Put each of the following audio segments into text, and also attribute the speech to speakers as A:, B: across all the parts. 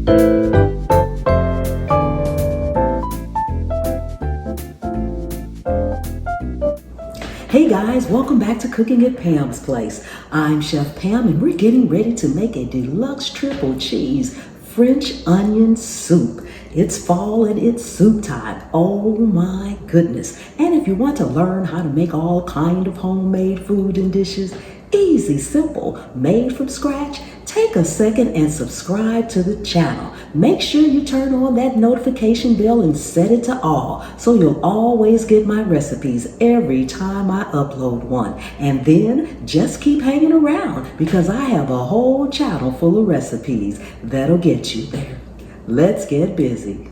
A: Hey guys, welcome back to Cooking at Pam's Place. I'm Chef Pam and we're getting ready to make a deluxe triple cheese French onion soup. It's fall and it's soup time. Oh my goodness. And if you want to learn how to make all kind of homemade food and dishes, easy, simple, made from scratch, take a second and subscribe to the channel. Make sure you turn on that notification bell and set it to all so you'll always get my recipes every time I upload one. And then just keep hanging around because I have a whole channel full of recipes that'll get you there. Let's get busy.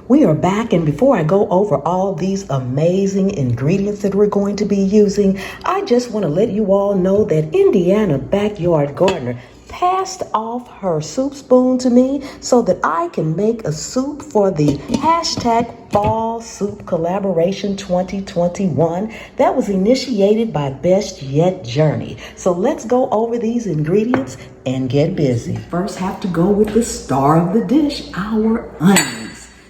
A: We are back, and before I go over all these amazing ingredients that we're going to be using, I just want to let you all know that Indiana Backyard Gardener passed off her soup spoon to me so that I can make a soup for the hashtag Fall Soup Collaboration 2021 that was initiated by Best Yet Journey. So let's go over these ingredients and get busy. First have to go with the star of the dish, our onions.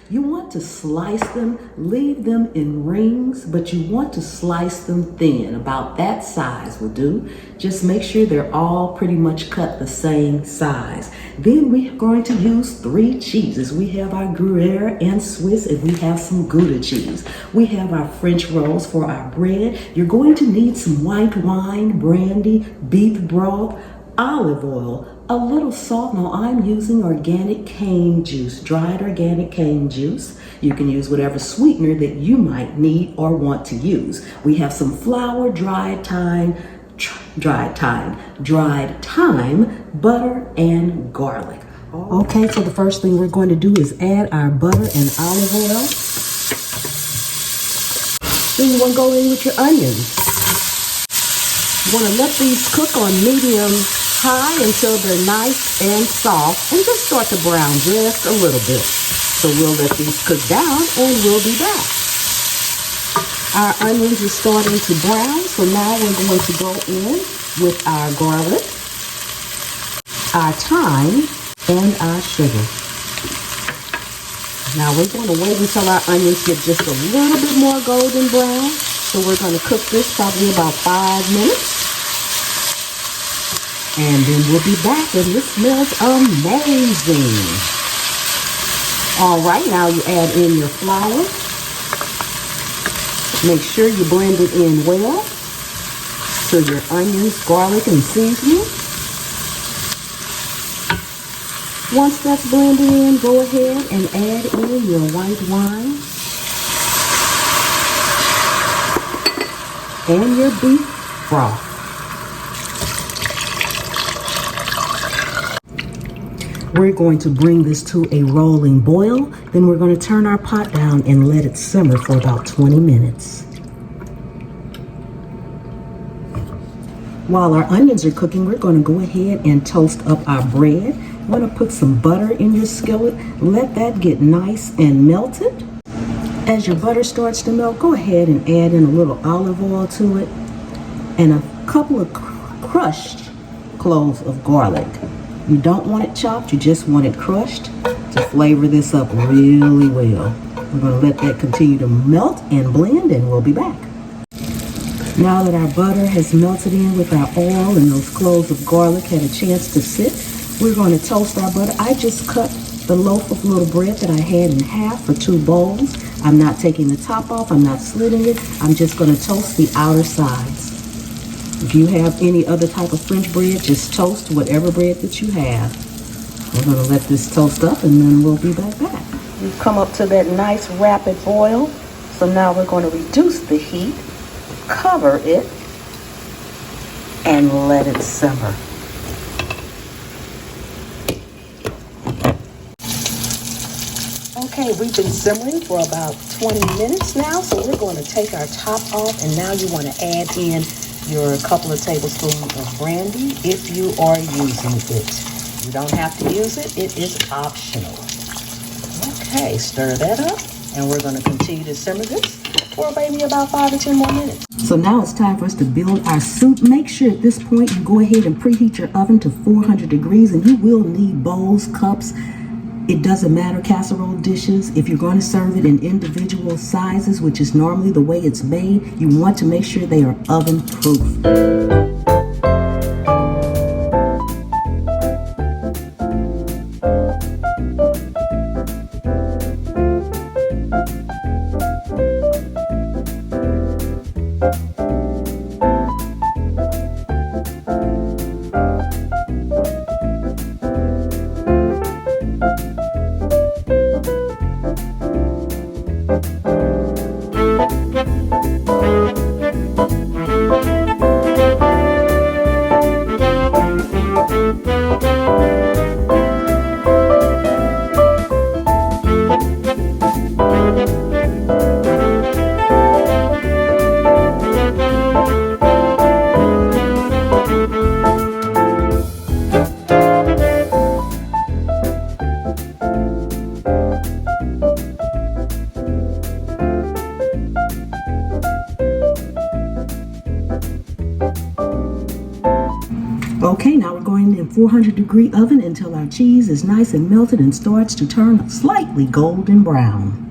A: You want to slice them, leave them in rings, but you want to slice them thin, about that size will do. Just make sure they're all pretty much cut the same size. Then we're going to use 3 cheeses. We have our Gruyere and Swiss, and we have some Gouda cheese. We have our French rolls for our bread. You're going to need some white wine, brandy, beef broth, olive oil, a little salt. Now I'm using organic cane juice, dried organic cane juice. You can use whatever sweetener that you might need or want to use. We have some flour, dried thyme, butter, and garlic. Okay, so the first thing we're going to do is add our butter and olive oil. Then you want to go in with your onions. You want to let these cook on medium high until they're nice and soft and just start to brown just a little bit. So we'll let these cook down and we'll be back. Our onions are starting to brown, so now we're going to go in with our garlic, our thyme, and our sugar. Now we're going to wait until our onions get just a little bit more golden brown. So we're going to cook this probably about 5 minutes. And then we'll be back, and this smells amazing. All right, now you add in your flour. Make sure you blend it in well. So your onions, garlic, and seasoning. Once that's blended in, go ahead and add in your white wine and your beef broth. We're going to bring this to a rolling boil. Then we're going to turn our pot down and let it simmer for about 20 minutes. While our onions are cooking, we're going to go ahead and toast up our bread. I'm going to put some butter in your skillet. Let that get nice and melted. As your butter starts to melt, go ahead and add in a little olive oil to it and a couple of crushed cloves of garlic. You don't want it chopped, you just want it crushed to flavor this up really well. We're going to let that continue to melt and blend, and we'll be back. Now that our butter has melted in with our oil and those cloves of garlic had a chance to sit, we're going to toast our butter. I just cut the loaf of little bread that I had in half for 2 bowls. I'm not taking the top off, I'm not slitting it. I'm just going to toast the outer sides. If you have any other type of French bread, just toast whatever bread that you have. We're going to let this toast up and then we'll be back. We've come up to that nice rapid boil. So now we're going to reduce the heat, cover it, and let it simmer. Okay, we've been simmering for about 20 minutes now, so we're going to take our top off, and now you want to add in your couple of tablespoons of brandy if you are using it. You don't have to use it, it is optional. Okay, stir that up, and we're going to continue to simmer this for maybe about 5 or 10 more minutes. So now it's time for us to build our soup. Make sure at this point you go ahead and preheat your oven to 400 degrees, and you will need bowls, cups, It doesn't matter, casserole dishes. If you're going to serve it in individual sizes, which is normally the way it's made, you want to make sure they are oven proof. Okay, now we're going in 400-degree oven until our cheese is nice and melted and starts to turn slightly golden brown.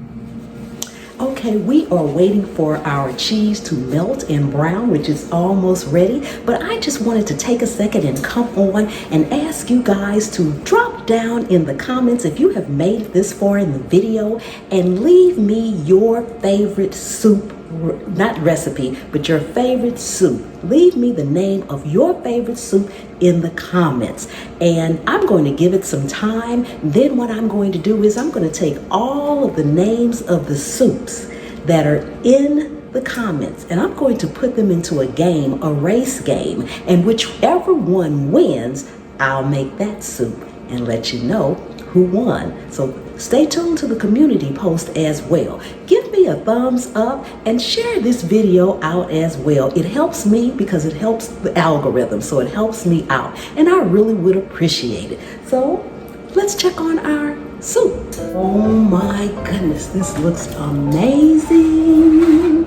A: Okay, we are waiting for our cheese to melt and brown, which is almost ready. But I just wanted to take a second and come on and ask you guys to drop down in the comments if you have made it this far in the video and leave me your favorite soup, not recipe, but your favorite soup. Leave me the name of your favorite soup in the comments, and I'm going to give it some time. Then what I'm going to do is I'm going to take all of the names of the soups that are in the comments, and I'm going to put them into a game, a race game, and whichever one wins, I'll make that soup and let you know who won. So stay tuned to the community post as well. Give me a thumbs up and share this video out as well. It helps me because it helps the algorithm, so it helps me out, and I really would appreciate it. So let's check on our soup. Oh my goodness, this looks amazing.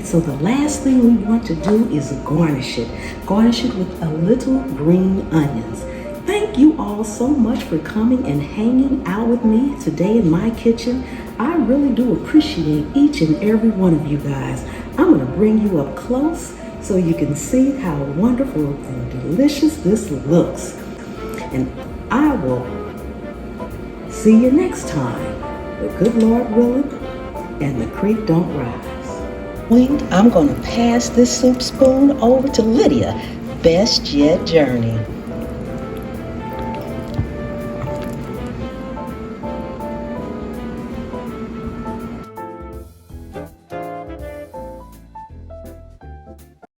A: So the last thing we want to do is garnish it. Garnish it with a little green onions. Thank you all so much for coming and hanging out with me today in my kitchen. I really do appreciate each and every one of you guys. I'm going to bring you up close so you can see how wonderful and delicious this looks. And I will see you next time. The good Lord willing and the creek don't rise. I'm going to pass this soup spoon over to Lydia. Best yet journey.